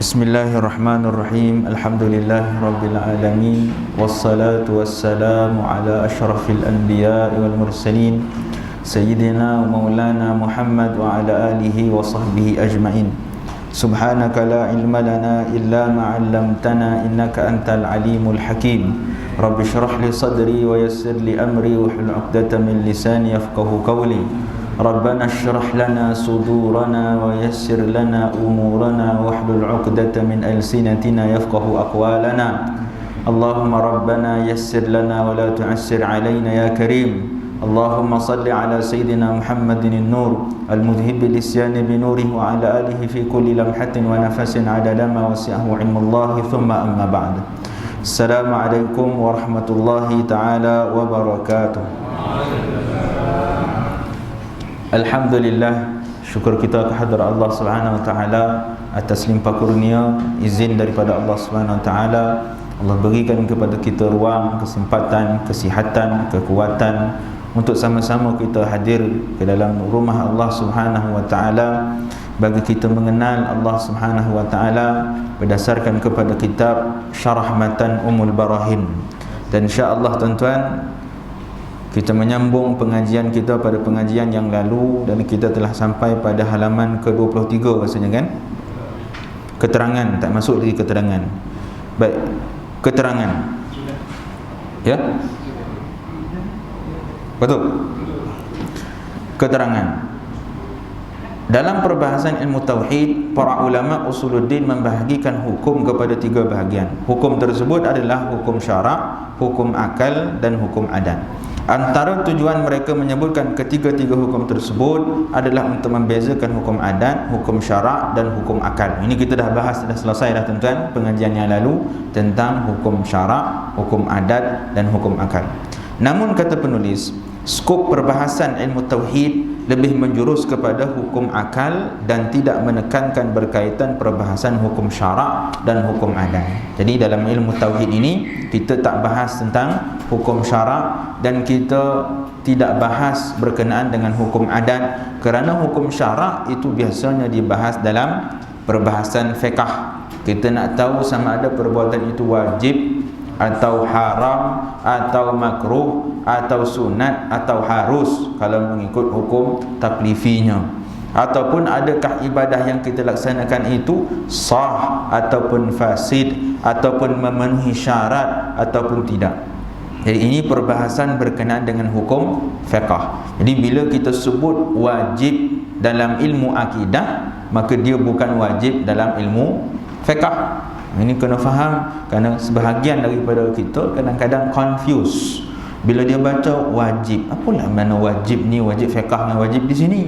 Bismillahirrahmanirrahim. Alhamdulillahirabbil alamin wassalatu wassalamu ala asyrafil anbiya'i wal mursalin sayyidina wa maulana Muhammad wa ala alihi wa sahbihi ajma'in. Subhanaka la ilma lana illa ma 'allamtana innaka antal alimul hakim. Rabbi shrah li sadri wa yassir li amri wa hlul 'uqdatam min lisani yafqahu qawli. Rabbana shrah lana sudurana wa yassir lana umurana wahlul 'uqdatam min alsinatina yafqahu aqwalana. Allahumma rabbana yassir lana wa la tu'assir 'alaina ya karim. Allahumma salli ala sayyidina Muhammadin an-nur al-mudhhib lisyani bi nurihi wa ala alihi fi kulli lamhatin wa nafasin 'adada ma wasi'ahu 'ilmullahi thumma amma ba'd. Assalamualaikum warahmatullahi taala wabarakatuh. Alhamdulillah, syukur kita kehadrat Allah Subhanahu wa taala atas limpah kurnia izin daripada Allah Subhanahu wa taala. Allah berikan kepada kita ruang, kesempatan, kesihatan, kekuatan untuk sama-sama kita hadir ke dalam rumah Allah Subhanahu wa taala bagi kita mengenal Allah Subhanahu wa taala berdasarkan kepada kitab Syarah Matan Ummul Barahin. Dan insya-Allah tuan-tuan, kita menyambung pengajian kita pada pengajian yang lalu dan kita telah sampai pada halaman ke-23 rasanya kan? Keterangan, tak masuk lagi keterangan. Baik, keterangan. Ya? Betul. Keterangan. Dalam perbahasan ilmu tauhid, para ulama usuluddin membahagikan hukum kepada 3 bahagian. Hukum tersebut adalah hukum syarak, hukum akal dan hukum adat. Antara tujuan mereka menyebutkan ketiga-tiga hukum tersebut adalah untuk membezakan hukum adat, hukum syarak dan hukum akal. Ini kita dah bahas, dah selesai dah tuan-tuan pengajian yang lalu tentang hukum syarak, hukum adat dan hukum akal. Namun kata penulis, skop perbahasan ilmu tauhid lebih menjurus kepada hukum akal dan tidak menekankan berkaitan perbahasan hukum syarak dan hukum adat. Jadi dalam ilmu tauhid ini kita tak bahas tentang hukum syarak dan kita tidak bahas berkenaan dengan hukum adat kerana hukum syarak itu biasanya dibahas dalam perbahasan fiqh. Kita nak tahu sama ada perbuatan itu wajib atau haram atau makruh atau sunat atau harus kalau mengikut hukum taklifinya, ataupun adakah ibadah yang kita laksanakan itu sah ataupun fasid ataupun memenuhi syarat ataupun tidak. Jadi ini perbahasan berkenaan dengan hukum fiqh. Jadi bila kita sebut wajib dalam ilmu akidah, maka dia bukan wajib dalam ilmu fiqh. Ini kena faham kerana sebahagian daripada kita kadang-kadang confuse bila dia baca wajib. Apalah mana wajib ni, wajib fiqh dengan wajib di sini.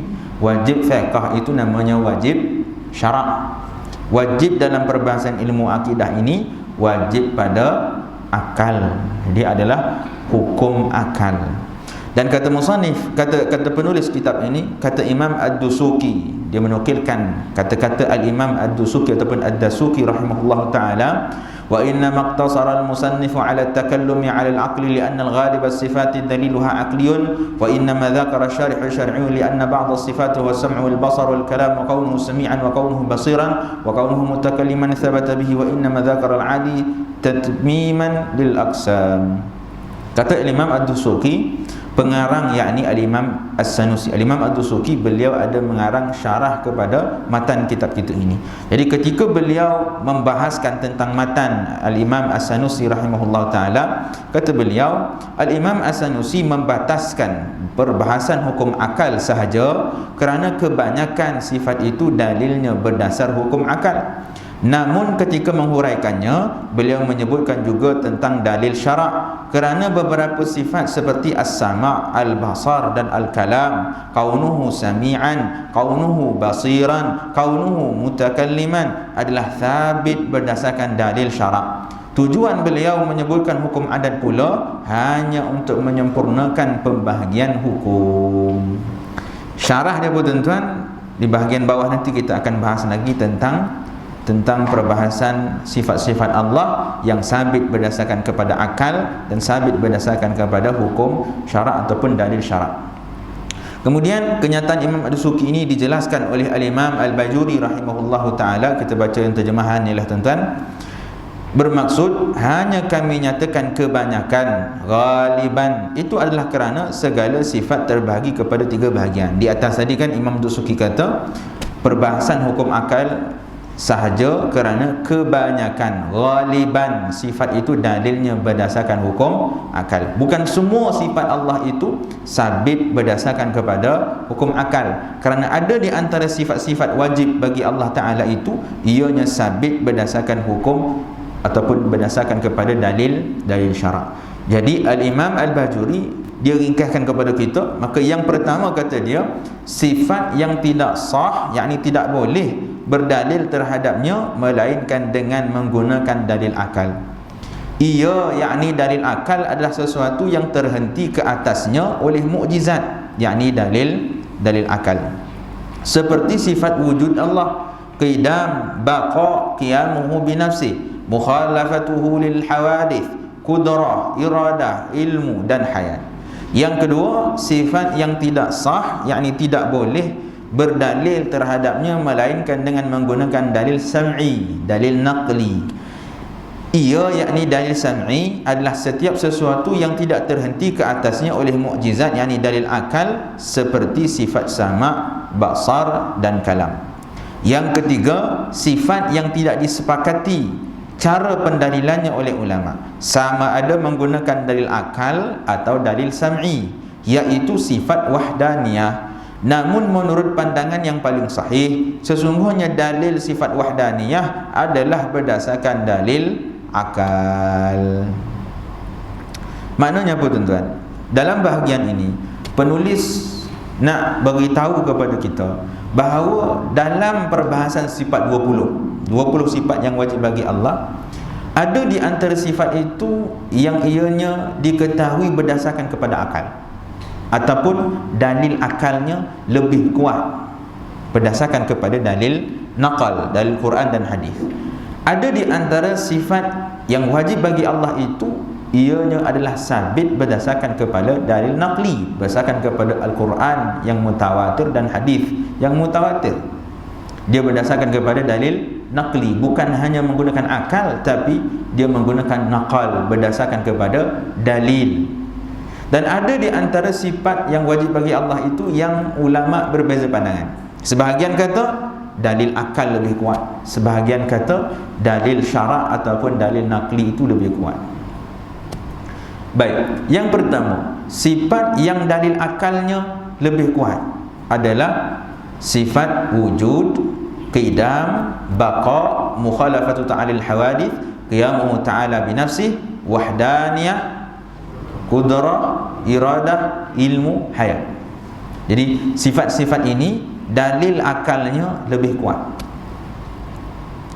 Wajib fiqh itu namanya wajib syarak. Wajib dalam perbahasan ilmu akidah ini wajib pada akal. Dia adalah hukum akal. Dan kata musannif, kata penulis kitab ini, kata Imam Ad-Dusuki, dia menukilkan kata-kata Al-Imam Ad-Dusuki ataupun Ad-Dasuki rahimahullah ta'ala, wa inna maqtasara al-musannifu ala at-takallumi ala al-aqli li'anna al-ghalib as-sifati daliluha aqliyun wa inna ma dhakara syarih syar'i li'anna ba'd as-sifati huwa as-sam'u wal-basar wal-kalam wa kaunuhu sami'an wa kaunuhu basiran wa kaunuhu mutakalliman thabata bihi wa inna ma dhakara al-'adi tatmiman lil-aqsam. Kata Imam Ad-Dusuki, pengarang yakni Al-Imam As-Sanusi. Al-Imam Ad-Dusuki beliau ada mengarang syarah kepada matan kitab kita ini. Jadi ketika beliau membahaskan tentang matan Al-Imam As-Sanusi rahimahullah ta'ala, kata beliau, Al-Imam As-Sanusi membataskan perbahasan hukum akal sahaja kerana kebanyakan sifat itu dalilnya berdasar hukum akal. Namun ketika menghuraikannya, beliau menyebutkan juga tentang dalil syarak kerana beberapa sifat seperti as-sama', al-basar dan al-kalam, kaunuhu sami'an, kaunuhu basiran, kaunuhu mutakalliman adalah thabit berdasarkan dalil syarak. Tujuan beliau menyebutkan hukum adat pula hanya untuk menyempurnakan pembahagian hukum. Syarah dia pun tuan-tuan, di bahagian bawah nanti kita akan bahas lagi tentang perbahasan sifat-sifat Allah yang sabit berdasarkan kepada akal dan sabit berdasarkan kepada hukum syarak ataupun dalil syarak. Kemudian kenyataan Imam Ad-Dusuki ini dijelaskan oleh Al-Imam Al-Bajuri rahimahullahu ta'ala. Kita baca yang terjemahan ni lah tuan-tuan. Bermaksud, hanya kami nyatakan kebanyakan, ghaliban, itu adalah kerana segala sifat terbahagi kepada 3 bahagian. Di atas tadi kan Imam Ad-Dusuki kata perbahasan hukum akal sahaja kerana kebanyakan, ghaliban, sifat itu dalilnya berdasarkan hukum akal. Bukan semua sifat Allah itu sabit berdasarkan kepada hukum akal, kerana ada di antara sifat-sifat wajib bagi Allah Ta'ala itu ianya sabit berdasarkan hukum ataupun berdasarkan kepada dalil syarak. Jadi Al-Imam Al-Bajuri dia ringkaskan kepada kita, maka yang pertama kata dia, sifat yang tidak sah, yakni tidak boleh berdalil terhadapnya melainkan dengan menggunakan dalil akal. Ia, yakni dalil akal adalah sesuatu yang terhenti ke atasnya oleh mukjizat, yakni dalil akal. Seperti sifat wujud Allah, qidam, baqa, qiyamuhu binafsi, mukhalafatuhu lil hawadith, qudrah, iradah, ilmu dan hayat. Yang kedua, sifat yang tidak sah, yakni tidak boleh berdalil terhadapnya melainkan dengan menggunakan dalil sam'i, dalil naqli. Ia, yakni dalil sam'i adalah setiap sesuatu yang tidak terhenti ke atasnya oleh mukjizat, yakni dalil akal, seperti sifat sama', basar dan kalam. Yang ketiga, sifat yang tidak disepakati cara pendalilannya oleh ulama, sama ada menggunakan dalil akal atau dalil sam'i, iaitu sifat wahdaniyah. Namun menurut pandangan yang paling sahih, sesungguhnya dalil sifat wahdaniyah adalah berdasarkan dalil akal. Maknanya apa tuan-tuan? Dalam bahagian ini penulis nak beritahu kepada kita bahawa dalam perbahasan sifat 20 sifat yang wajib bagi Allah, ada di antara sifat itu yang ianya diketahui berdasarkan kepada akal, ataupun dalil akalnya lebih kuat berdasarkan kepada dalil naqal, dalil Quran dan hadis. Ada di antara sifat yang wajib bagi Allah itu ianya adalah sabit berdasarkan kepada dalil naqli, berdasarkan kepada Al-Quran yang mutawatir dan hadis yang mutawatir. Dia berdasarkan kepada dalil naqli, bukan hanya menggunakan akal, tapi dia menggunakan naqal, berdasarkan kepada dalil. Dan ada di antara sifat yang wajib bagi Allah itu yang ulama berbeza pandangan. Sebahagian kata dalil akal lebih kuat, sebahagian kata dalil syarak ataupun dalil naqli itu lebih kuat. Baik, yang pertama, sifat yang dalil akalnya lebih kuat adalah sifat wujud, qidam, baqa, mukhalafatu ta'alil hawadith, qiyamuhu ta'ala binafsih, wahdaniyah, qudrah, iradah, ilmu, hayat. Jadi sifat-sifat ini dalil akalnya lebih kuat.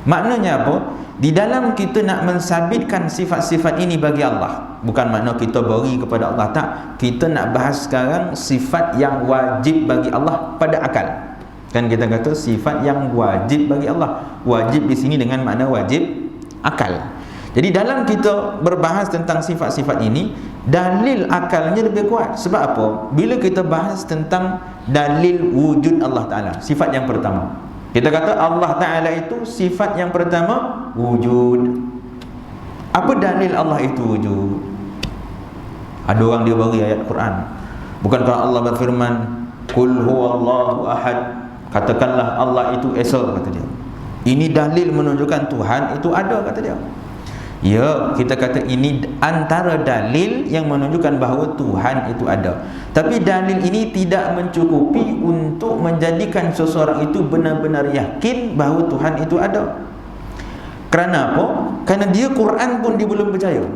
Maknanya apa? Di dalam kita nak mensabitkan sifat-sifat ini bagi Allah, bukan makna kita beri kepada Allah, tak. Kita nak bahas sekarang sifat yang wajib bagi Allah pada akal. Kan kita kata sifat yang wajib bagi Allah. Wajib di sini dengan makna wajib akal. Jadi dalam kita berbahas tentang sifat-sifat ini, dalil akalnya lebih kuat. Sebab apa? Bila kita bahas tentang dalil wujud Allah Ta'ala, sifat yang pertama, kita kata Allah Ta'ala itu sifat yang pertama wujud. Apa dalil Allah itu wujud? Ada orang dia bagi ayat Quran. Bukankah Allah berfirman, Qul huwallahu ahad, katakanlah Allah itu esa, kata dia. Ini dalil menunjukkan Tuhan itu ada, kata dia. Ya, kita kata ini antara dalil yang menunjukkan bahawa Tuhan itu ada. Tapi dalil ini tidak mencukupi untuk menjadikan seseorang itu benar-benar yakin bahawa Tuhan itu ada. Kerana apa? Kerana dia Quran pun dia belum percaya.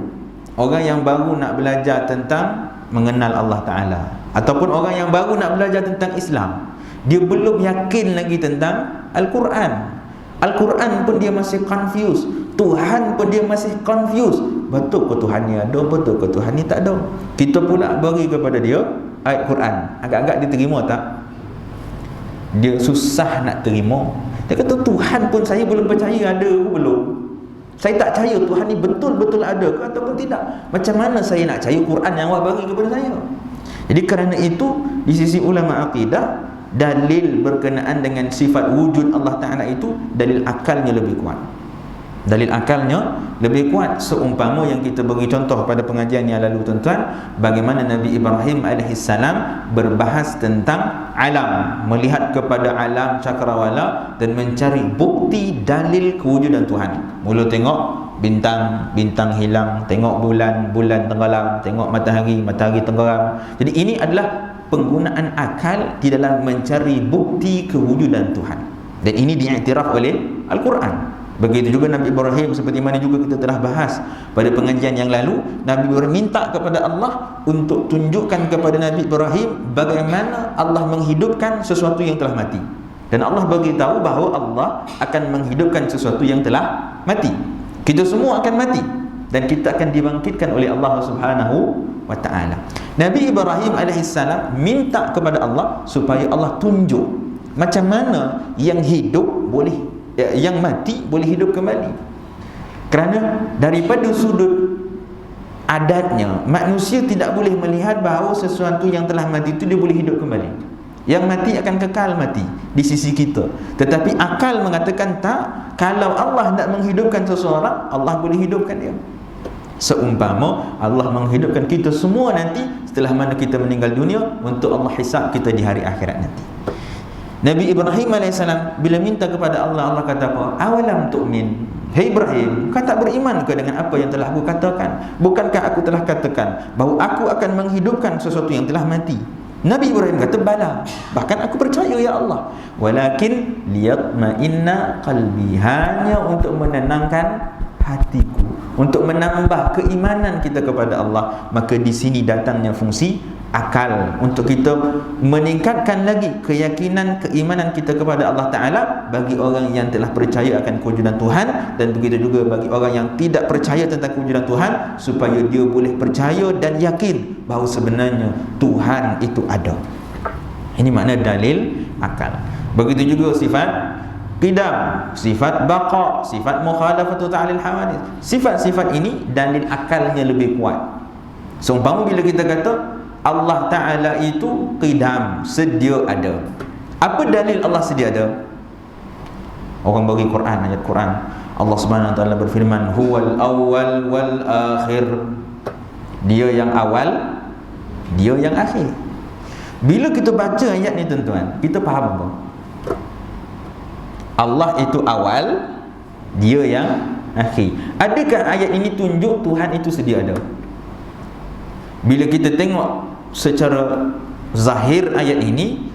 Orang yang baru nak belajar tentang mengenal Allah Ta'ala, ataupun orang yang baru nak belajar tentang Islam, dia belum yakin lagi tentang Al-Quran. Al-Quran pun dia masih confused, Tuhan pun dia masih confused. Betul ke Tuhan ni ada, betul ke Tuhan ni tak ada? Kita pula bagi kepada dia ayat Quran, agak-agak dia terima tak? Dia susah nak terima. Dia kata Tuhan pun saya belum percaya ada ke belum. Saya tak percaya Tuhan ni betul-betul ada ke ataupun tidak. Macam mana saya nak percaya Quran yang awak bagi kepada saya? Jadi kerana itu di sisi ulama akidah, dalil berkenaan dengan sifat wujud Allah Ta'ala itu dalil akalnya lebih kuat. Dalil akalnya lebih kuat. Seumpama yang kita bagi contoh pada pengajian yang lalu tuan-tuan, bagaimana Nabi Ibrahim alaihissalam berbahas tentang alam, melihat kepada alam cakrawala dan mencari bukti dalil kewujudan Tuhan. Mula tengok bintang, bintang hilang, tengok bulan, bulan tenggelam, tengok matahari, matahari tenggelam. Jadi ini adalah penggunaan akal di dalam mencari bukti kewujudan Tuhan, dan ini diiktiraf oleh Al-Quran. Begitu juga Nabi Ibrahim, seperti mana juga kita telah bahas pada pengajian yang lalu, Nabi Ibrahim minta kepada Allah untuk tunjukkan kepada Nabi Ibrahim bagaimana Allah menghidupkan sesuatu yang telah mati. Dan Allah bagi tahu bahawa Allah akan menghidupkan sesuatu yang telah mati. Kita semua akan mati dan kita akan dibangkitkan oleh Allah Subhanahu wa ta'ala. Nabi Ibrahim alaihissalam minta kepada Allah supaya Allah tunjuk macam mana yang hidup boleh, yang mati boleh hidup kembali. Kerana daripada sudut adatnya, manusia tidak boleh melihat bahawa sesuatu yang telah mati itu dia boleh hidup kembali. Yang mati akan kekal mati di sisi kita. Tetapi akal mengatakan tak, kalau Allah nak menghidupkan seseorang, Allah boleh hidupkan dia. Seumpama Allah menghidupkan kita semua nanti setelah mana kita meninggal dunia, untuk Allah hisab kita di hari akhirat nanti. Nabi Ibrahim AS bila minta kepada Allah, Allah kata apa? Awalam tu'min, hei Ibrahim, kau tak beriman ke dengan apa yang telah aku katakan? Bukankah aku telah katakan bahawa aku akan menghidupkan sesuatu yang telah mati? Nabi Ibrahim kata bala, bahkan aku percaya ya Allah, walakin liyatma'inna qalbi, hanya untuk menenangkan hatiku, untuk menambah keimanan kita kepada Allah. Maka di sini datangnya fungsi akal, untuk kita meningkatkan lagi keyakinan, keimanan kita kepada Allah Ta'ala bagi orang yang telah percaya akan kewujudan Tuhan, dan begitu juga bagi orang yang tidak percaya tentang kewujudan Tuhan, supaya dia boleh percaya dan yakin bahawa sebenarnya Tuhan itu ada. Ini makna dalil akal. Begitu juga sifat qidam, sifat baqa, sifat mukhalafatu ta'lil hawadith. Sifat-sifat ini dalil akalnya lebih kuat. Seumpama bila kita kata Allah Ta'ala itu qidam, sedia ada. Apa dalil Allah sedia ada? Orang bagi Quran, ayat Quran, Allah Subhanahu Wa Ta'ala berfirman, huwal awwal wal akhir. Dia yang awal, dia yang akhir. Bila kita baca ayat ni tuan-tuan, kita faham apa? Allah itu awal, dia yang akhir. Adakah ayat ini tunjuk Tuhan itu sedia ada? Bila kita tengok secara zahir ayat ini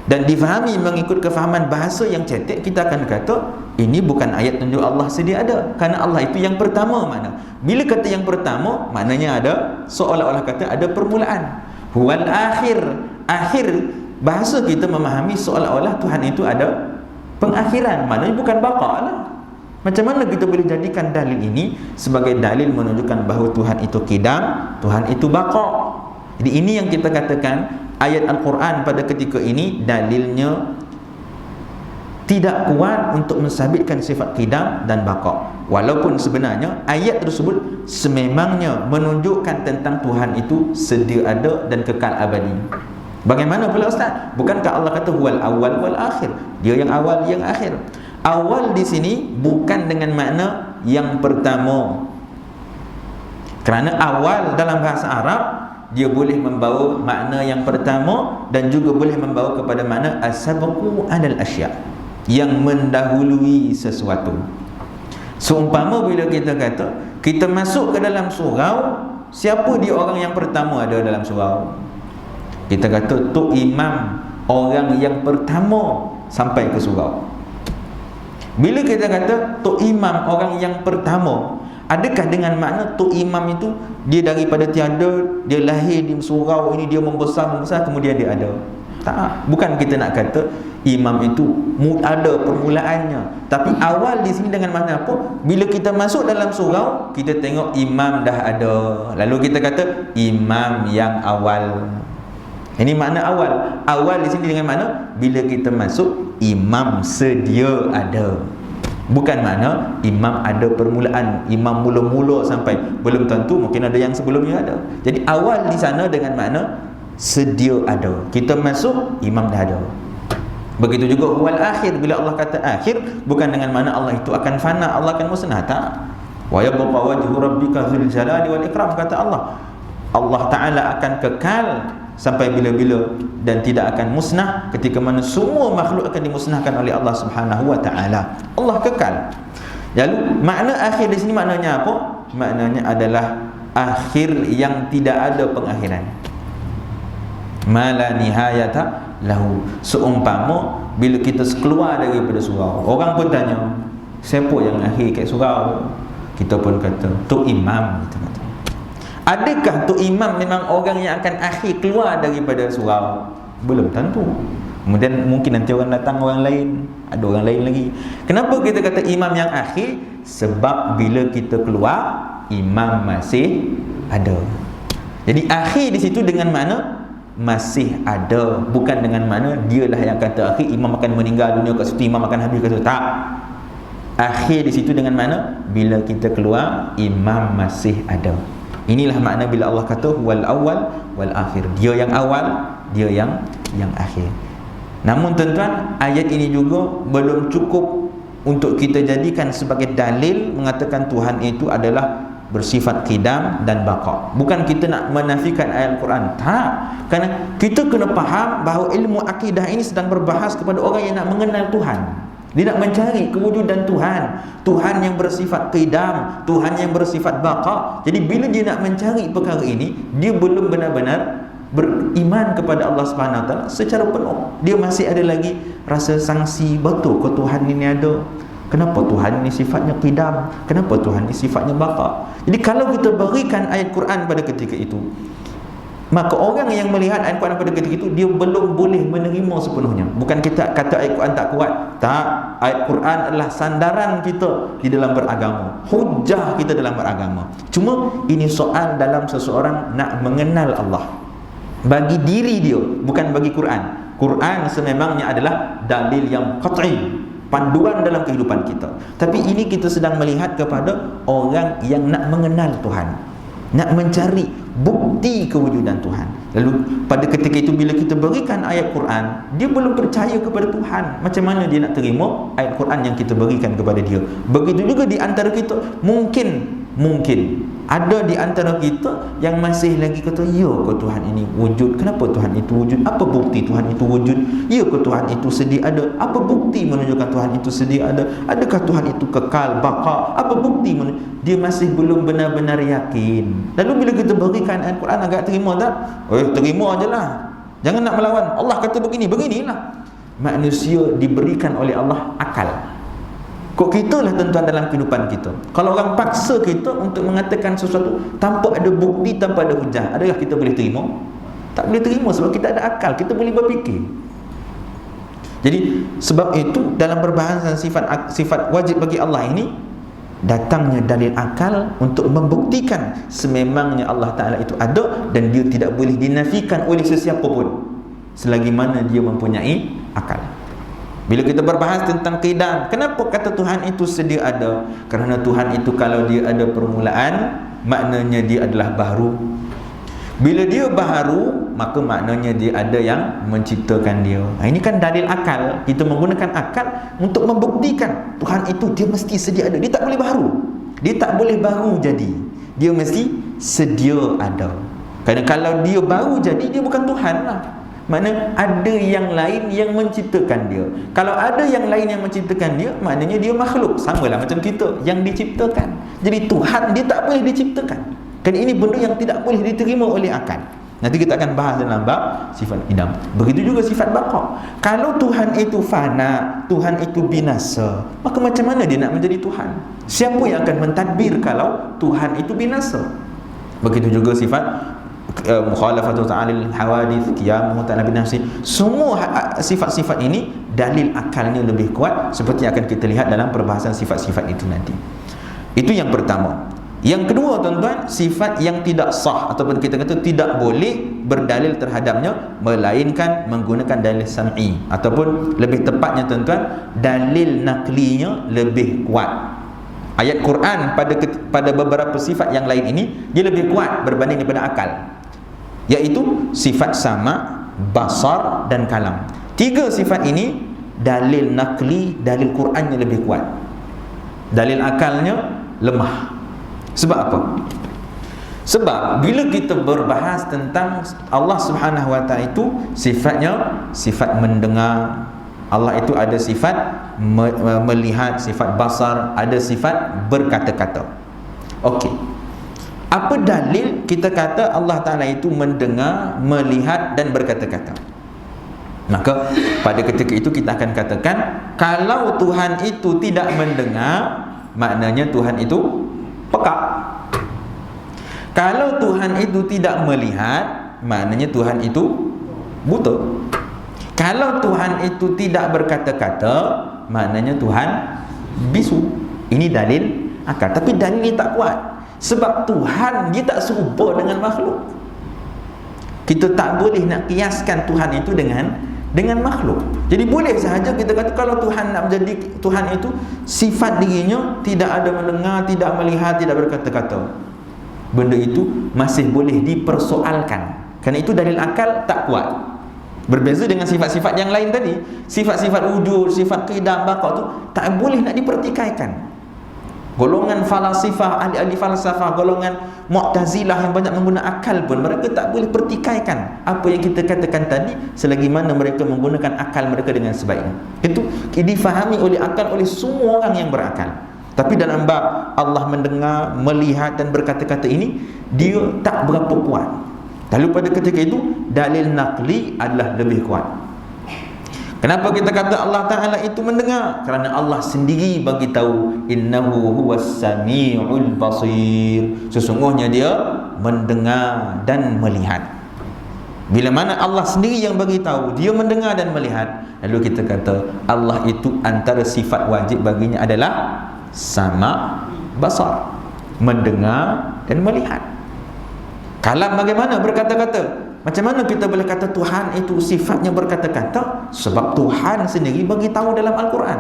dan difahami mengikut kefahaman bahasa yang cetek, kita akan kata ini bukan ayat tunjuk Allah sedia ada, kerana Allah itu yang pertama. Mana? Bila kata yang pertama, maknanya ada, seolah-olah kata ada permulaan. Huwal akhir, akhir, bahasa kita memahami seolah-olah Tuhan itu ada pengakhiran, maknanya bukan baqa lah. Macam mana kita boleh jadikan dalil ini sebagai dalil menunjukkan bahawa Tuhan itu qidam, Tuhan itu baqa? Jadi ini yang kita katakan ayat Al-Quran pada ketika ini dalilnya tidak kuat untuk mensabitkan sifat qidam dan baqa. Walaupun sebenarnya ayat tersebut sememangnya menunjukkan tentang Tuhan itu sedia ada dan kekal abadi. Bagaimana pula Ustaz? Bukankah Allah kata huwal awal wal akhir? Dia yang awal, yang akhir. Awal di sini bukan dengan makna yang pertama. Kerana awal dalam bahasa Arab dia boleh membawa makna yang pertama dan juga boleh membawa kepada makna as-sabqu 'alal asya', yang mendahului sesuatu. Seumpama bila kita kata kita masuk ke dalam surau, siapa dia orang yang pertama ada dalam surau? Kita kata Tok Imam, orang yang pertama sampai ke surau. Bila kita kata Tok Imam, orang yang pertama, adakah dengan makna Tok Imam itu dia daripada tiada, dia lahir di surau ini, dia membesar kemudian dia ada? Tak, bukan kita nak kata imam itu ada permulaannya. Tapi awal di sini dengan makna apa? Bila kita masuk dalam surau, kita tengok imam dah ada, lalu kita kata imam yang awal. Ini makna awal. Awal di sini dengan makna bila kita masuk, imam sedia ada. Bukan makna imam ada permulaan, imam mula-mula sampai, belum tentu, mungkin ada yang sebelumnya ada. Jadi awal di sana dengan makna sedia ada. Kita masuk, imam dah ada. Begitu juga wal akhir, bila Allah kata akhir, bukan dengan mana Allah itu akan fana, Allah akan musnah, tak. Wa yabqa wajhu rabbika dzul jalali wal ikram, kata Allah. Allah Ta'ala akan kekal sampai bila-bila dan tidak akan musnah, ketika mana semua makhluk akan dimusnahkan oleh Allah Subhanahu wa Ta'ala. Allah kekal. Lalu makna akhir di sini maknanya apa? Maknanya adalah akhir yang tidak ada pengakhiran. Mala nihayata lahu. Seumpama bila kita keluar daripada surau, orang pun tanya, siapa yang akhir kat surau? Kita pun kata, Tok Imam. Kita kata, adakah Tok Imam memang orang yang akan akhir keluar daripada surau? Belum tentu. Kemudian mungkin nanti orang datang, orang lain, ada orang lain lagi. Kenapa kita kata imam yang akhir? Sebab bila kita keluar, imam masih ada. Jadi akhir di situ dengan mana masih ada, bukan dengan mana dialah yang akan terakhir, imam akan meninggal dunia kat situ, imam akan habis kat situ. Tak. Akhir di situ dengan mana bila kita keluar, imam masih ada. Inilah makna bila Allah kata wal awal wal akhir. Dia yang awal, dia yang akhir. Namun tuan-tuan, ayat ini juga belum cukup untuk kita jadikan sebagai dalil mengatakan Tuhan itu adalah bersifat qidam dan baqa. Bukan kita nak menafikan ayat Al-Quran, tak. Kerana kita kena faham bahawa ilmu akidah ini sedang berbahas kepada orang yang nak mengenal Tuhan. Dia nak mencari kewujudan Tuhan, Tuhan yang bersifat qidam, Tuhan yang bersifat baqa. Jadi bila dia nak mencari perkara ini, dia belum benar-benar beriman kepada Allah Subhanahu Wa Taala secara penuh. Dia masih ada lagi rasa sangsi, betul ke Tuhan ini ada? Kenapa Tuhan ini sifatnya qidam? Kenapa Tuhan ini sifatnya baqa? Jadi kalau kita berikan ayat Quran pada ketika itu, maka orang yang melihat ayat Quran pada ketika itu, dia belum boleh menerima sepenuhnya. Bukan kita kata ayat Quran tak kuat, tak. Ayat Quran adalah sandaran kita di dalam beragama, hujah kita dalam beragama. Cuma ini soal dalam seseorang nak mengenal Allah bagi diri dia, bukan bagi Quran. Quran sememangnya adalah dalil yang qat'i, panduan dalam kehidupan kita. Tapi ini kita sedang melihat kepada orang yang nak mengenal Tuhan, nak mencari bukti kewujudan Tuhan. Lalu pada ketika itu bila kita berikan ayat Quran, dia belum percaya kepada Tuhan. Macam mana dia nak terima ayat Quran yang kita berikan kepada dia? Begitu juga di antara kita, mungkin ada di antara kita yang masih lagi kata, ya ke Tuhan ini wujud? Kenapa Tuhan itu wujud? Apa bukti Tuhan itu wujud? Ya ke Tuhan itu sedia ada? Apa bukti menunjukkan Tuhan itu sedia ada? Adakah Tuhan itu kekal, baqa? Apa bukti dia masih belum benar-benar yakin. Lalu bila kita berikan ayat Quran, agak terima tak? Terima je lah, jangan nak melawan. Allah kata begini, beginilah. Manusia diberikan oleh Allah akal. Kok kita lah tuan-tuan dalam kehidupan kita, kalau orang paksa kita untuk mengatakan sesuatu tanpa ada bukti, tanpa ada hujah, adakah kita boleh terima? Tak boleh terima, sebab kita ada akal, kita boleh berfikir. Jadi sebab itu dalam perbahasan sifat wajib bagi Allah ini, datangnya dalil akal untuk membuktikan sememangnya Allah Ta'ala itu ada dan dia tidak boleh dinafikan oleh sesiapa pun selagi mana dia mempunyai akal. Bila kita berbahas tentang qidam, kenapa kata Tuhan itu sedia ada? Kerana Tuhan itu kalau dia ada permulaan, maknanya dia adalah baharu. Bila dia baharu, maka maknanya dia ada yang menciptakan dia. Ini kan dalil akal. Kita menggunakan akal untuk membuktikan Tuhan itu dia mesti sedia ada. Dia tak boleh baharu, dia tak boleh baru jadi, dia mesti sedia ada. Kerana kalau dia baru jadi, dia bukan Tuhan lah. Maknanya ada yang lain yang menciptakan dia. Kalau ada yang lain yang menciptakan dia, maknanya dia makhluk. Samalah macam kita yang diciptakan. Jadi Tuhan dia tak boleh diciptakan. Kerana ini benda yang tidak boleh diterima oleh akal. Nanti kita akan bahas dalam bab sifat qidam. Begitu juga sifat baqa. Kalau Tuhan itu fana, Tuhan itu binasa, maka macam mana dia nak menjadi Tuhan? Siapa yang akan mentadbir kalau Tuhan itu binasa? Begitu juga sifat mukhalafatu ta'alil hawadith, qiyamuhu ta'ala binafsi. Semua sifat-sifat ini dalil akalnya lebih kuat, seperti yang akan kita lihat dalam perbahasan sifat-sifat itu nanti. Itu yang pertama. Yang kedua tuan-tuan, sifat yang tidak sah ataupun kita kata tidak boleh berdalil terhadapnya melainkan menggunakan dalil sam'i, ataupun lebih tepatnya tuan-tuan, dalil naklinya lebih kuat. Ayat Quran pada beberapa sifat yang lain ini dia lebih kuat berbanding daripada akal. iaitu sifat sama, basar dan kalam. 3 sifat ini dalil naqli, dalil Qurannya lebih kuat, dalil akalnya lemah. Sebab apa? Sebab bila kita berbahas tentang Allah Subhanahu wa taala itu sifatnya sifat mendengar, Allah itu ada sifat melihat, sifat basar, ada sifat berkata-kata. Okey. Apa dalil kita kata Allah Ta'ala itu mendengar, melihat dan berkata-kata? Maka pada ketika itu kita akan katakan, kalau Tuhan itu tidak mendengar, maknanya Tuhan itu pekak. Kalau Tuhan itu tidak melihat, maknanya Tuhan itu buta. Kalau Tuhan itu tidak berkata-kata, maknanya Tuhan bisu. Ini dalil akal. Tapi dalil ini tak kuat. Sebab Tuhan dia tak serupa dengan makhluk. Kita tak boleh nak kiaskan Tuhan itu dengan makhluk. Jadi boleh sahaja kita kata kalau Tuhan nak menjadi Tuhan itu sifat dirinya tidak ada mendengar, tidak melihat, tidak berkata-kata. Benda itu masih boleh dipersoalkan. Kerana itu dalil akal tak kuat. Berbeza dengan sifat-sifat yang lain tadi. Sifat-sifat wujud, sifat qidam, baqa tu tak boleh nak dipertikaikan. Golongan falasifah, ahli-ahli falsafah, golongan Mu'tazilah yang banyak menggunakan akal pun mereka tak boleh pertikaikan apa yang kita katakan tadi selagi mana mereka menggunakan akal mereka dengan sebaiknya. Itu difahami oleh akal oleh semua orang yang berakal. Tapi dalam bab Allah mendengar, melihat dan berkata-kata ini, dia tak berapa kuat. Lalu pada ketika itu dalil naqli adalah lebih kuat. Kenapa kita kata Allah Ta'ala itu mendengar? Kerana Allah sendiri bagi tahu innahu huwas sami'ul basir. Sesungguhnya dia mendengar dan melihat. Bila mana Allah sendiri yang bagi tahu dia mendengar dan melihat, lalu kita kata Allah itu antara sifat wajib baginya adalah sama, basar, mendengar dan melihat. Kalam bagaimana? Berkata-kata. Macam mana kita boleh kata Tuhan itu sifatnya berkata-kata? Sebab Tuhan sendiri bagi tahu dalam Al-Quran.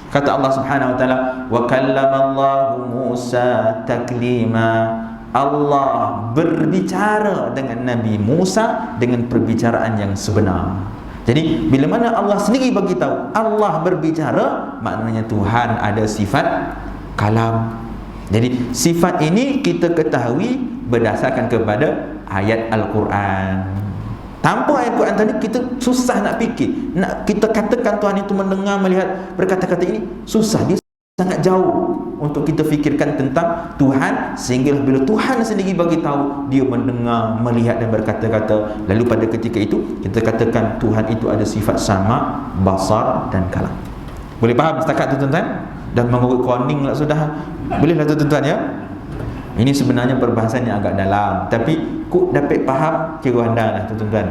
Kata Allah Subhanahu wa taala, "Wa kallamallahu Musa taklima." Allah berbicara dengan Nabi Musa dengan perbicaraan yang sebenar. Jadi bila mana Allah sendiri bagi tahu Allah berbicara, maknanya Tuhan ada sifat kalam. Jadi sifat ini kita ketahui berdasarkan kepada ayat Al-Quran. Tanpa ayat Al-Quran tadi kita susah nak fikir. Nak kita katakan Tuhan itu mendengar, melihat, berkata-kata ini susah. Dia sangat jauh untuk kita fikirkan tentang Tuhan, sehingga bila Tuhan sendiri bagi tahu dia mendengar, melihat dan berkata-kata, lalu pada ketika itu kita katakan Tuhan itu ada sifat sama, basar dan kalam. Boleh faham setakat tu tuan-tuan? Dan mengurut koning lah sudah. Bolehlah tu tuan-tuan ya. Ini sebenarnya perbahasan yang agak dalam, tapi kok dapat faham kira anda lah tuan-tuan.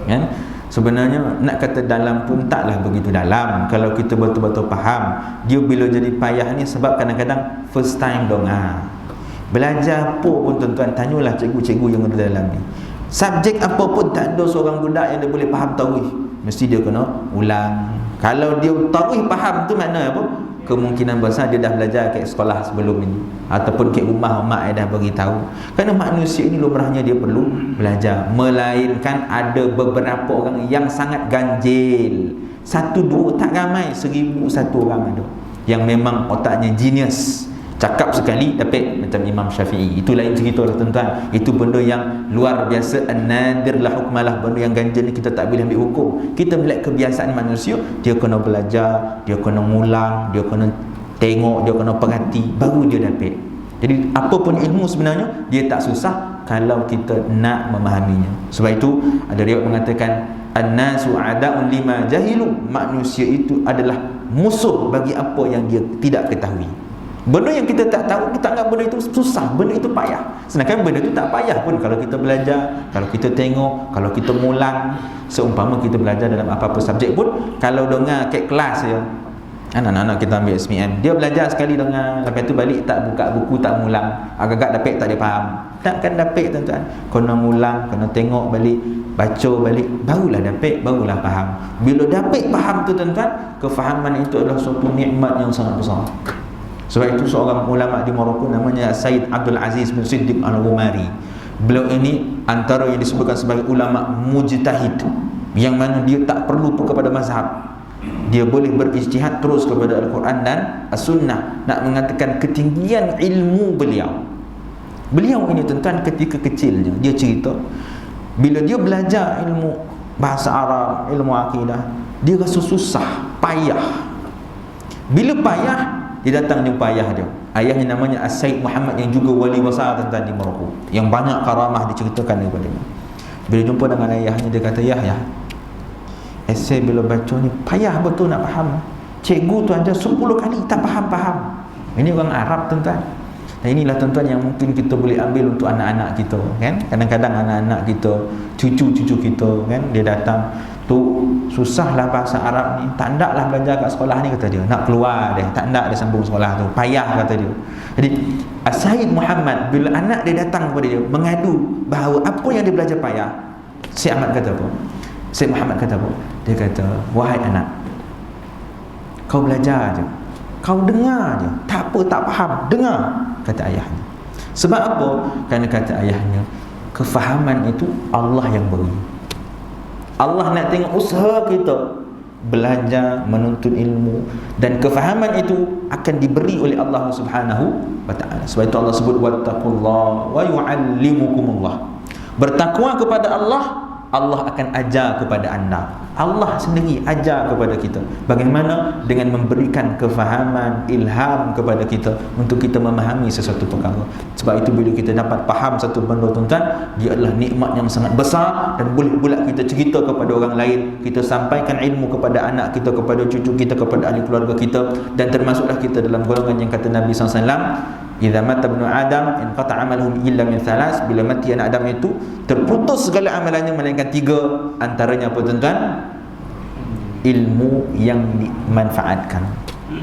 Kan? Sebenarnya nak kata dalam pun taklah begitu dalam kalau kita betul-betul faham. Dia bila jadi payah ni sebab kadang-kadang first time dong. Belajar apa pun tuan-tuan, tanyalah cikgu-cikgu yang ada dalam ni. Subjek apa pun tak ada seorang budak yang dia boleh faham tauhid. Mesti dia kena ulang. Kalau dia tauhid faham tu makna apa? Kemungkinan besar dia dah belajar kat sekolah sebelum ini ataupun kat rumah mak dia dah bagi tahu. Kerana manusia ini lumrahnya dia perlu belajar, melainkan ada beberapa orang yang sangat ganjil. 1, 2 tak ramai, 1000 satu orang ada yang memang otaknya genius. Cakap sekali dapat macam Imam Syafi'i. Itu lain cerita lah tuan-tuan. Itu benda yang luar biasa, an-nadir la hukmalah. Benda yang ganjil ni kita tak boleh ambil hukum. Kita melihat kebiasaan manusia, dia kena belajar, dia kena ngulang, dia kena tengok, dia kena perhati, baru dia dapat. Jadi apapun ilmu sebenarnya dia tak susah kalau kita nak memahaminya. Sebab itu ada riwayat mengatakan an-nasu a'da'un lima jahilu. Manusia itu adalah musuh bagi apa yang dia tidak ketahui. Benda yang kita tak tahu, kita anggap benda itu susah, benda itu payah. Sedangkan benda itu tak payah pun kalau kita belajar, kalau kita tengok, kalau kita mulang. Seumpama kita belajar dalam apa-apa subjek pun, kalau dengar kat kelas ya, anak-anak kita ambil SPM, dia belajar sekali dengar, lepas tu balik tak buka buku, tak mulang, agak-agak dapat tak dia faham. Takkan dapat tuan-tuan. Kena mulang, kena tengok balik, baca balik, barulah dapat, barulah faham. Bila dapat faham tu tuan-tuan, kefahaman itu adalah suatu nikmat yang sangat besar. Sebab itu seorang ulama di Morocco namanya Said Abdul Aziz bin Siddiq Al-Ghumari. Beliau ini antara yang disebutkan sebagai ulama mujtahid, yang mana dia tak perlu kepada mazhab. Dia boleh berijtihad terus kepada Al-Quran dan As-Sunnah. Nak mengatakan ketinggian ilmu beliau. Beliau ini tuan-tuan ketika kecilnya, dia cerita bila dia belajar ilmu bahasa Arab, ilmu akidah, dia rasa susah, payah. Bila payah, dia datang jumpa ayah dia. Ayahnya namanya As-Said Muhammad, yang juga wali besar tuan-tuan di Morocco, yang banyak karamah diceritakan daripada dia. Bila jumpa dengan ayahnya, dia kata, "Yah, esei bila baca ni payah betul nak faham. Cikgu tu ada 10 kali tak faham." Ini orang Arab tuan-tuan. Dan inilah tuan-tuan yang mungkin kita boleh ambil untuk anak-anak kita, kan? Kadang-kadang anak-anak kita, cucu-cucu kita, kan, dia datang, "Tu susahlah bahasa Arab ni, tak ndaklah belajar kat sekolah ni," kata dia. "Nak keluar dia, tak ndak dia sambung sekolah tu, payah," kata dia. Jadi As-Said Muhammad bila anak dia datang kepada dia mengadu bahawa apa yang dia belajar payah, Syekh Ahmad kata apa? Syekh Muhammad kata apa? Dia kata, "Wahai anak, kau belajar je, kau dengar je, tak apa, tak faham, dengar," kata ayahnya. Sebab apa? Kerana kata ayahnya, kefahaman itu Allah yang beri. Allah nak tengok usaha kita belajar, menuntut ilmu, dan kefahaman itu akan diberi oleh Allah Subhanahu wa ta'ala. Sebab itu Allah sebut wattaqullah wa yu'allimukumullah. Bertakwa kepada Allah, Allah akan ajar kepada anda. Allah sendiri ajar kepada kita bagaimana dengan memberikan kefahaman, ilham kepada kita untuk kita memahami sesuatu perkara. Sebab itu bila kita dapat faham satu benda tuan-tuan, dia adalah nikmat yang sangat besar, dan boleh pula kita cerita kepada orang lain, kita sampaikan ilmu kepada anak kita, kepada cucu kita, kepada ahli keluarga kita. Dan termasuklah kita dalam golongan yang kata Nabi SAW, "Idza mata ibnu Adam inqata 'amaluhu illa min thalas." Bila mati anak Adam itu, terputus segala amalannya melainkan 3. Antaranya apa tuan-tuan? Ilmu yang dimanfaatkan.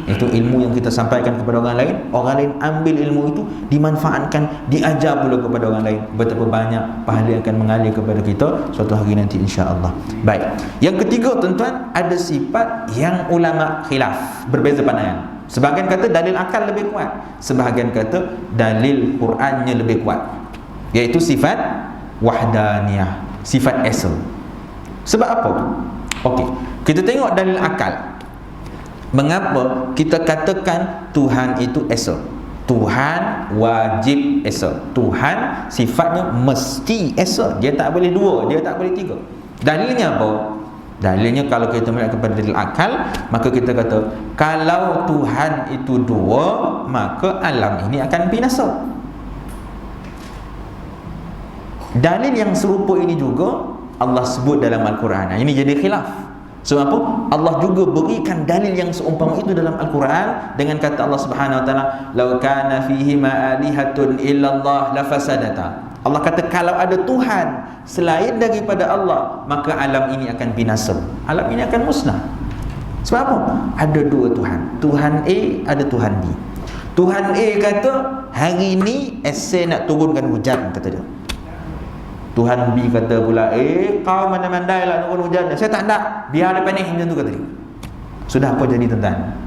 Itu ilmu yang kita sampaikan kepada orang lain, orang lain ambil ilmu itu, dimanfaatkan, diajar pula kepada orang lain. Betapa banyak pahala yang akan mengalir kepada kita suatu hari nanti, insya-Allah. Baik. Yang ketiga tuan-tuan, ada sifat yang ulama khilaf, berbeza pandangan. Sebahagian kata dalil akal lebih kuat, sebahagian kata dalil Qurannya lebih kuat, iaitu sifat wahdaniyah, sifat esa. Sebab apa tu? Okey, kita tengok dalil akal. Mengapa kita katakan Tuhan itu esa? Tuhan wajib esa. Tuhan sifatnya mesti esa. Dia tak boleh 2, dia tak boleh 3. Dalilnya apa? Dalilnya kalau kita melihat kepada dalil akal, maka kita kata kalau Tuhan itu 2, maka alam ini akan binasa. Dalil yang serupa ini juga Allah sebut dalam Al-Quran. Ini jadi khilaf. Sebab apa? Allah juga berikan dalil yang seumpama itu dalam Al-Quran dengan kata Allah Subhanahu wa taala, "Lau kana fihi ma alihatun illallah lafasadata." Allah kata kalau ada Tuhan selain daripada Allah, maka alam ini akan binasa. Alam ini akan musnah. Sebab apa? Ada 2 Tuhan. Tuhan A, ada Tuhan B. Tuhan A kata hari ini esok nak turunkan hujan, kata dia. Tuhan B kata pula, kau mana-mandai lah turun hujan. Saya tak nak, biar ada panik macam tu, kata dia. Sudah apa jadi tuan-tuan?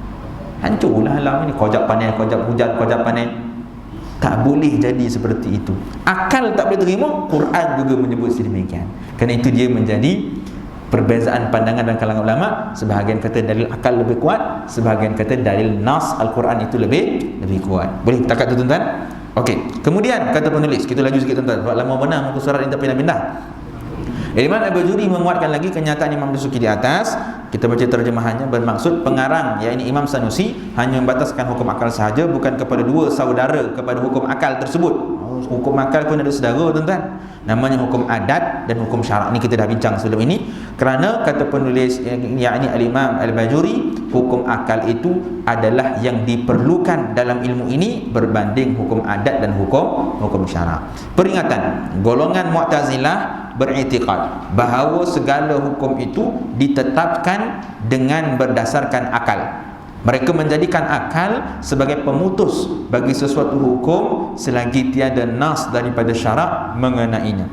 Hancurlah alam ini. Kojap panik, kojap hujan, kojap panik. Tak boleh jadi seperti itu. Akal tak boleh terima, Quran juga menyebut sedemikian. Kerana itu dia menjadi perbezaan pandangan dan kalangan ulama. Sebahagian kata dalil akal lebih kuat, sebahagian kata dalil nas Al-Quran itu lebih kuat. Boleh takat tu tuan-tuan? Okey, kemudian kata penulis, kita laju sikit tuan-tuan sebab lama benar muka surat ini tak pindah-pindah. Imam Al-Bajuri menguatkan lagi kenyataan Imam Dasuki di atas. Kita baca terjemahannya, bermaksud pengarang yakni Imam Sanusi hanya membataskan hukum akal sahaja, bukan kepada 2 saudara kepada hukum akal tersebut. Hukum akal pun ada saudara tuan-tuan, namanya hukum adat dan hukum syarak. Ini kita dah bincang sebelum ini. Kerana kata penulis yakni Al-Imam Al-Bajuri, hukum akal itu adalah yang diperlukan dalam ilmu ini berbanding hukum adat dan hukum syarak. Peringatan, golongan Mu'tazilah beriktikad bahawa segala hukum itu ditetapkan dengan berdasarkan akal. Mereka menjadikan akal sebagai pemutus bagi sesuatu hukum selagi tiada nas daripada syarak mengenainya.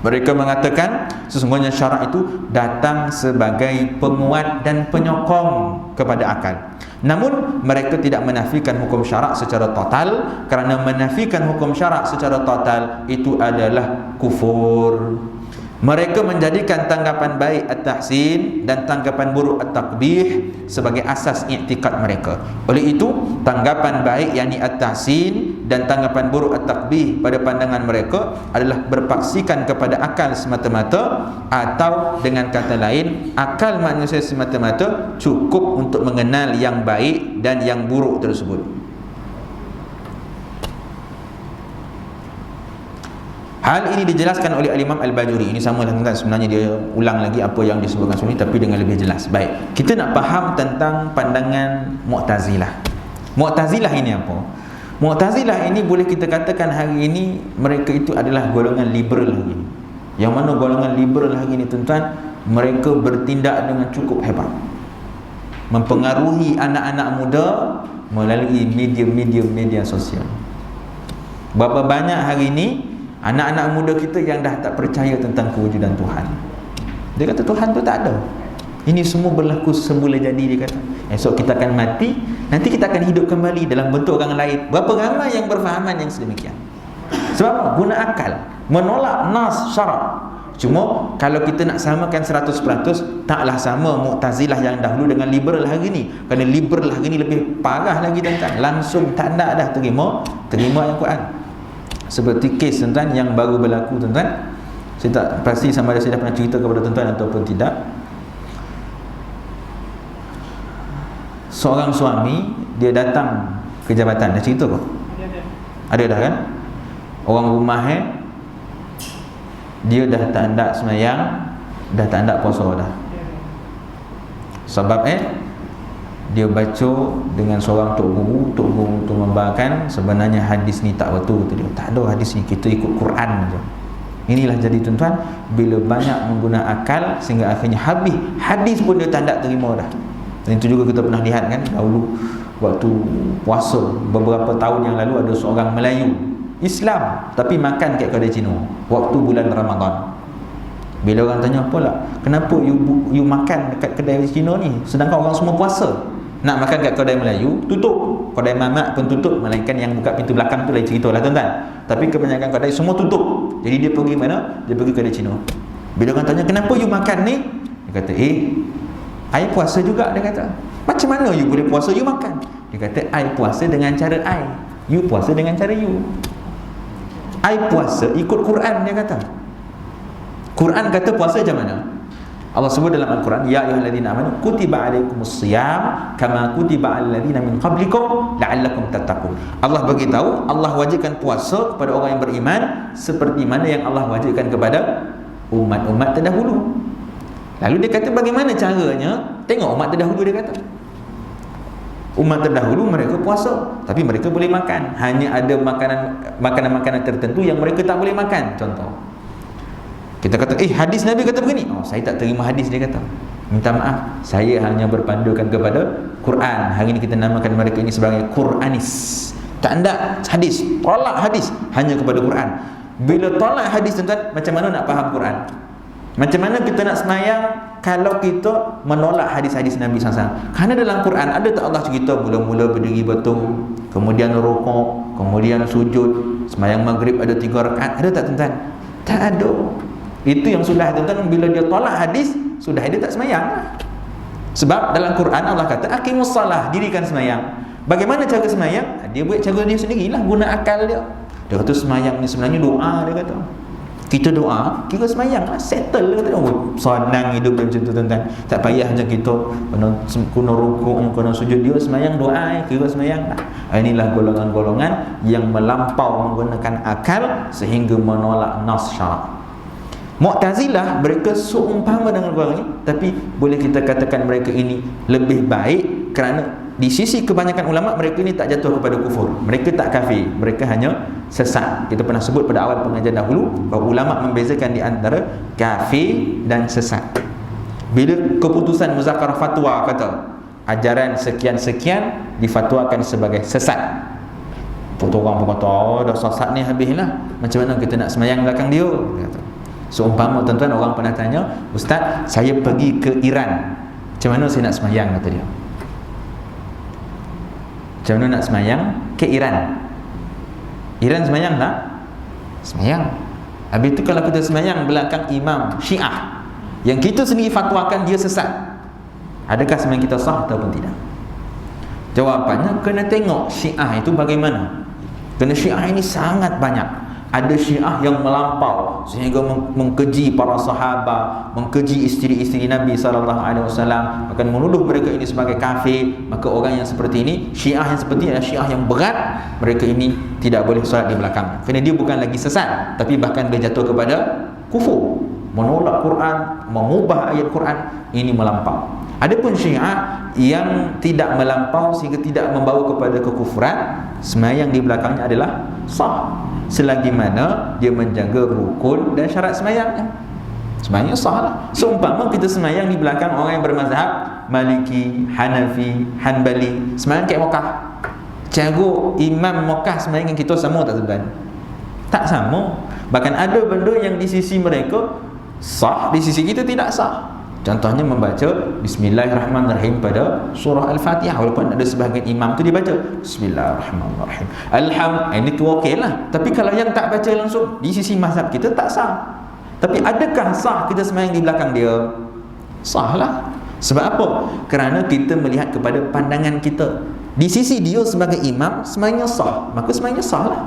Mereka mengatakan sesungguhnya syarak itu datang sebagai penguat dan penyokong kepada akal. Namun mereka tidak menafikan hukum syarak secara total, kerana menafikan hukum syarak secara total itu adalah kufur. Mereka menjadikan tanggapan baik at-tahsin dan tanggapan buruk at-takbih sebagai asas i'tikad mereka. Oleh itu, tanggapan baik yakni at-tahsin dan tanggapan buruk at-takbih pada pandangan mereka adalah berpaksikan kepada akal semata-mata, atau dengan kata lain, akal manusia semata-mata cukup untuk mengenal yang baik dan yang buruk tersebut. Hal ini dijelaskan oleh Al-Imam Al-Bajuri. Ini sama dengan sebenarnya dia ulang lagi apa yang disebutkan sini, tapi dengan lebih jelas. Baik, kita nak faham tentang pandangan Mu'tazilah. Mu'tazilah ini apa? Mu'tazilah ini boleh kita katakan hari ini mereka itu adalah golongan liberal hari ini. Yang mana golongan liberal hari ini, tuan-tuan, mereka bertindak dengan cukup hebat, mempengaruhi anak-anak muda melalui media sosial. Berapa banyak hari ini anak-anak muda kita yang dah tak percaya tentang kewujudan Tuhan. Dia kata Tuhan tu tak ada. Ini semua berlaku semula jadi, dia kata. Esok kita akan mati, nanti kita akan hidup kembali dalam bentuk orang lain. Berapa ramai yang berfahaman yang sedemikian? Sebab apa? Guna akal, menolak nas syarak. Cuma kalau kita nak samakan 100%, taklah sama Mu'tazilah yang dahulu dengan liberal hari ni. Kerana liberal hari ni lebih parah lagi, tuan-tuan. Langsung tak nak dah terima yang Quran. Seperti kes, tuan-tuan, yang baru berlaku, tuan-tuan. Saya tak pasti sama ada saya dah pernah cerita kepada tuan-tuan ataupun tidak. Seorang suami, dia datang ke jabatan. Dah cerita kok? Ada dah kan? Orang rumah dia dah tak hendak semayang, dah tak hendak puasa dah. Sebab dia baca dengan seorang tok guru tu membawakan sebenarnya hadis ni tak betul. Dia tak ada hadis ni, kita ikut Quran je. Inilah jadi, tuan-tuan, bila banyak mengguna akal sehingga akhirnya habis hadis pun dia tak nak terima dah. Dan itu juga kita pernah lihat kan, dahulu waktu puasa beberapa tahun yang lalu, ada seorang Melayu Islam tapi makan kat kedai Cina waktu bulan Ramadan. Bila orang tanya, apa lah, kenapa you makan dekat kedai Cina ni sedangkan orang semua puasa? Nak makan kat kedai Melayu tutup, kedai mamak pun tutup, melainkan yang buka pintu belakang tu lain cerita lah, tuan-tuan. Tapi kebanyakan kedai semua tutup. Jadi dia pergi mana? Dia pergi kedai Cina. Bila orang tanya, kenapa you makan ni? Dia kata, I puasa juga. Dia kata, macam mana you boleh puasa, you makan? Dia kata, I puasa dengan cara I, you puasa dengan cara you. I puasa ikut Quran, dia kata. Quran kata puasa macam mana? Allah sebut dalam Al-Quran, ya ayyuhalladzina amanu kutiba alaikumusiyam kama kutiba alal ladzina min qablikum la'allakum tattaqun. Allah bagi tahu, Allah wajibkan puasa kepada orang yang beriman seperti mana yang Allah wajibkan kepada umat-umat terdahulu. Lalu dia kata, bagaimana caranya? Tengok umat terdahulu, dia kata. Umat terdahulu mereka puasa, tapi mereka boleh makan. Hanya ada makanan-makanan tertentu yang mereka tak boleh makan. Contoh, kita kata, hadis Nabi kata begini. Saya tak terima hadis, dia kata. Minta maaf, saya hanya berpandukan kepada Quran. Hari ini kita namakan mereka ini sebagai Quranis. Tak ada hadis, tolak hadis, hanya kepada Quran. Bila tolak hadis, tuan-tuan, macam mana nak faham Quran? Macam mana kita nak semayang kalau kita menolak hadis-hadis Nabi SAW? Kerana dalam Quran ada tak Allah cerita mula-mula berdiri betul, kemudian rukuk, kemudian sujud, semayang maghrib ada 3 rakaat? Ada tak, tuan-tuan? Tak ada. Itu yang sudah, tuan-tuan, bila dia tolak hadis, sudah dia tak semayang. Sebab dalam Quran Allah kata aqimus salah, dirikan semayang. Bagaimana cara semayang? Dia buat cara dia sendirilah, guna akal dia. Dia kata semayang ni sebenarnya doa, dia kata. Kita doa, kira semayang lah, settle, dia kata. Senang hidup macam tu, tuan-tuan. Tak payah macam kita kena rukuk, kena sujud. Dia semayang doa, kira semayang lah. Inilah golongan-golongan yang melampau menggunakan akal sehingga menolak nas syarak. Mu'tazilah mereka seumpama dengan orang ini, tapi boleh kita katakan mereka ini lebih baik kerana di sisi kebanyakan ulama mereka ini tak jatuh kepada kufur. Mereka tak kafir, mereka hanya sesat. Kita pernah sebut pada awal pengajian dahulu bahawa ulama membezakan di antara kafir dan sesat. Bila keputusan muzakarah fatwa kata ajaran sekian-sekian difatwakan sebagai sesat, orang pun kata, dah sesat ni habislah. Macam mana kita nak semayang belakang dia? Dia kata. Seumpama, tuan-tuan, orang pernah tanya, Ustaz, saya pergi ke Iran, macam mana saya nak semayang, kata dia. Macam mana nak semayang ke Iran? Iran semayang tak? Semayang. Habis tu kalau kita semayang belakang imam Syiah yang kita sendiri fatwakan dia sesat, adakah semayang kita sah ataupun tidak? Jawapannya kena tengok Syiah itu bagaimana. Kerana Syiah ini sangat banyak. Ada Syiah yang melampau sehingga mengkeji para sahabat, mengkeji isteri-isteri Nabi SAW, bahkan menuduh mereka ini sebagai kafir. Maka orang yang seperti ini, Syiah yang seperti ini adalah Syiah yang berat. Mereka ini tidak boleh solat di belakang, kerana dia bukan lagi sesat, tapi bahkan dia jatuh kepada kufur, menolak Quran, mengubah ayat Quran. Ini melampau. Adapun Syiah yang tidak melampau sehingga tidak membawa kepada kekufuran, semayang di belakangnya adalah sah, selagi mana dia menjaga rukun dan syarat semayangnya. Semayangnya sah lah. Seumpama kita semayang di belakang orang yang bermazhab Maliki, Hanafi, Hanbali, semayang kat Mekah. Cara imam Mekah semayang dengan kita sama tak sebenarnya? Tak sama. Bahkan ada benda yang di sisi mereka sah, di sisi kita tidak sah. Contohnya membaca Bismillahirrahmanirrahim pada surah Al-Fatihah, walaupun ada sebahagian imam tu dia baca Bismillahirrahmanirrahim, ini tu okey lah. Tapi kalau yang tak baca langsung, di sisi mazhab kita tak sah. Tapi adakah sah kita semayang di belakang dia? Sah lah. Sebab apa? Kerana kita melihat kepada pandangan kita. Di sisi dia sebagai imam, semayangnya sah, maka semayangnya sah lah.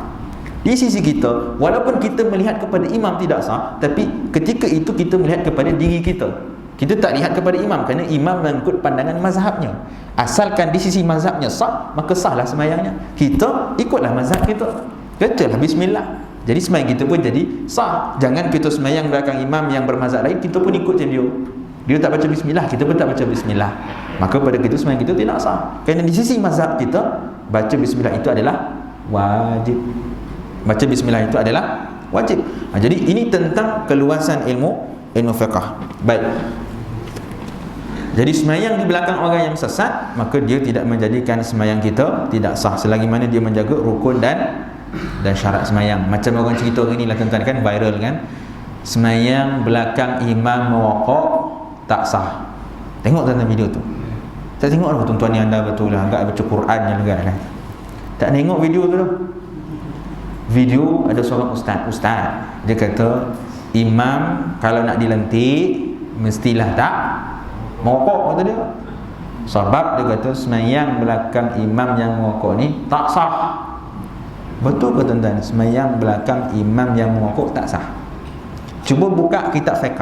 Di sisi kita, walaupun kita melihat kepada imam tidak sah, tapi ketika itu kita melihat kepada diri kita. Kita tak lihat kepada imam, kerana imam mengikut pandangan mazhabnya. Asalkan di sisi mazhabnya sah, maka sahlah semayangnya. Kita ikutlah mazhab kita, bacalah bismillah. Jadi semayang kita pun jadi sah. Jangan kita semayang belakang imam yang bermazhab lain, kita pun ikut macam dia. Dia tak baca bismillah, kita pun tak baca bismillah. Maka pada kita semayang kita tidak sah. Kerana di sisi mazhab kita, baca bismillah itu adalah wajib. Baca bismillah itu adalah wajib. Jadi ini tentang keluasan ilmu fiqh. Baik. Jadi semayang di belakang orang yang sesat, maka dia tidak menjadikan semayang kita tidak sah, selagi mana dia menjaga rukun dan syarat semayang. Macam orang cerita hari ni lah tuan-tuan, kan viral kan, semayang belakang imam merokok tak sah. Tengok tuan-tuan video tu. Tak tengok lah tuan-tuan ni, anda betul lah agak baca Quran je lah kan. Tak tengok video tu lah. Video ada seorang ustaz, dia kata imam kalau nak dilantik mestilah tak merokok, kata dia. Sebab dia kata semayang belakang imam yang merokok ni tak sah. Betul ke tuan-tuan? Semayang belakang imam yang merokok tak sah. Cuba buka kitab fiqh.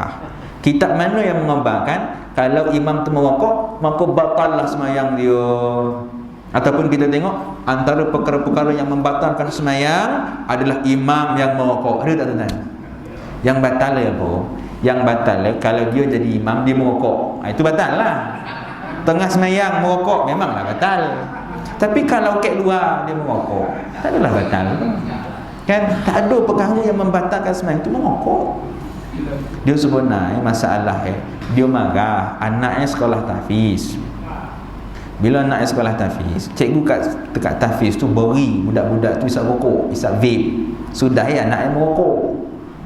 Kitab mana yang mengabarkan kalau imam tu merokok maka batallah semayang dia. Ataupun kita tengok antara perkara-perkara yang membatalkan semayang adalah imam yang merokok. Ada tak tuan-tuan? Yang batal apa? Yang batal kalau dia jadi imam dia merokok, itu batal lah. Tengah semayang merokok memanglah batal. Tapi kalau kat luar dia merokok, tak adalah batal kan? Tak ada perkara yang membatalkan semayang itu merokok. Dia sebenarnya masalah dia marah anaknya sekolah tahfiz. Bila anaknya sekolah tahfiz, cikgu kat tahfiz tu beri budak-budak tu isap rokok, isap vape. Sudah anaknya merokok.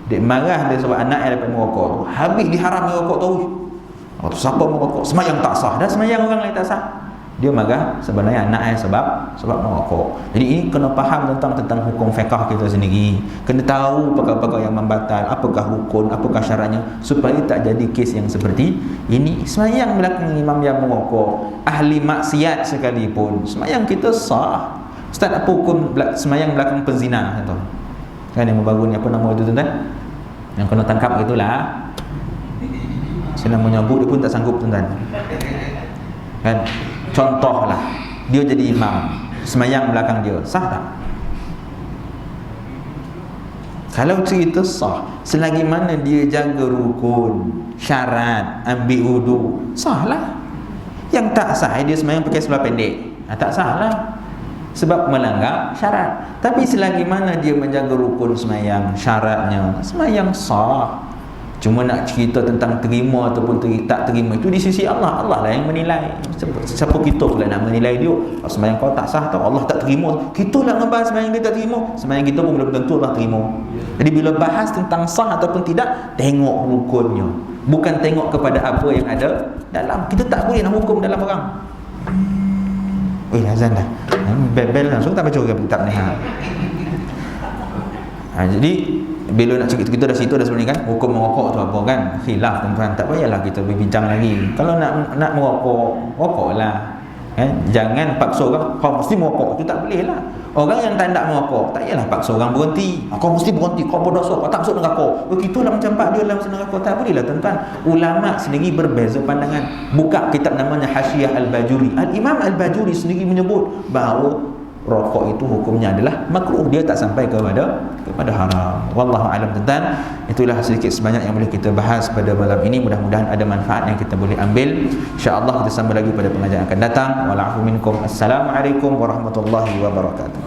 Dia marah dia sebab anak yang dapat merokok tu. Habis diharam merokok tu. Waktu siapa merokok, semayang tak sah. Dah semayang orang lain tak sah. Dia marah sebenarnya anak yang sebab merokok. Jadi ini kena faham tentang hukum fiqh kita sendiri. Kena tahu perkara-perkara yang membatal, apakah rukun, apakah syaratnya, supaya tak jadi kes yang seperti ini. Semayang belakang imam yang merokok, ahli maksiat sekalipun, semayang kita sah. Ustaz, apa hukum semayang belakang penzina? Kan yang baru ni, apa nama itu tuan-tuan? Yang kena tangkap itulah. Saya nak menyebut dia pun tak sanggup tuan-tuan. Kan? Contohlah, dia jadi imam, semayang belakang dia, sah tak? Kalau cerita sah, selagi mana dia jaga rukun, syarat, ambil wudu, sah lah. Yang tak sah, dia semayang pakai seluar pendek, tak sah lah, sebab melanggar syarat. Tapi selagi mana dia menjaga rukun semayang, syaratnya, semayang sah. Cuma nak cerita tentang terima ataupun tak terima, itu di sisi Allah. Allah lah yang menilai. Siapa kita pula nak menilai dia? Semayang kau tak sah atau Allah tak terima, kita nak ngebahas semayang dia tak terima. Semayang kita pun belum tentu Allah terima. Jadi bila bahas tentang sah ataupun tidak, tengok rukunnya, bukan tengok kepada apa yang ada dalam. Kita tak boleh nak hukum dalam orang. azan dah. Bel langsung tak baca kitab ni. Jadi bila nak cerita kita dah situ dah sebenarnya kan, hukum merokok tu apa kan, khilaf tuan-tuan, tak payahlah kita berbincang lagi. Kalau nak merokok, rokoklah. Jangan paksa orang kau mesti merokok, tu tak boleh lah. Orang yang tak nak merokok, tak payahlah paksa orang berhenti. Kau mesti berhenti, kau berdosa, kau tak masuk neraka. Kita lah macam pak dia dalam neraka, tak boleh lah tuan-tuan. Ulama sendiri berbeza pandangan. Buka kitab namanya Hasyiah Al-Bajuri. Al-Imam Al-Bajuri sendiri menyebut bahawa rokok itu hukumnya adalah makruh, dia tak sampai kepada haram. Wallahu a'lam. Tuan-tuan, itulah sedikit sebanyak yang boleh kita bahas pada malam ini. Mudah-mudahan ada manfaat yang kita boleh ambil. Insya-Allah kita sambung lagi pada pengajian akan datang. Wa'alaikum minkum. Assalamualaikum warahmatullahi wabarakatuh.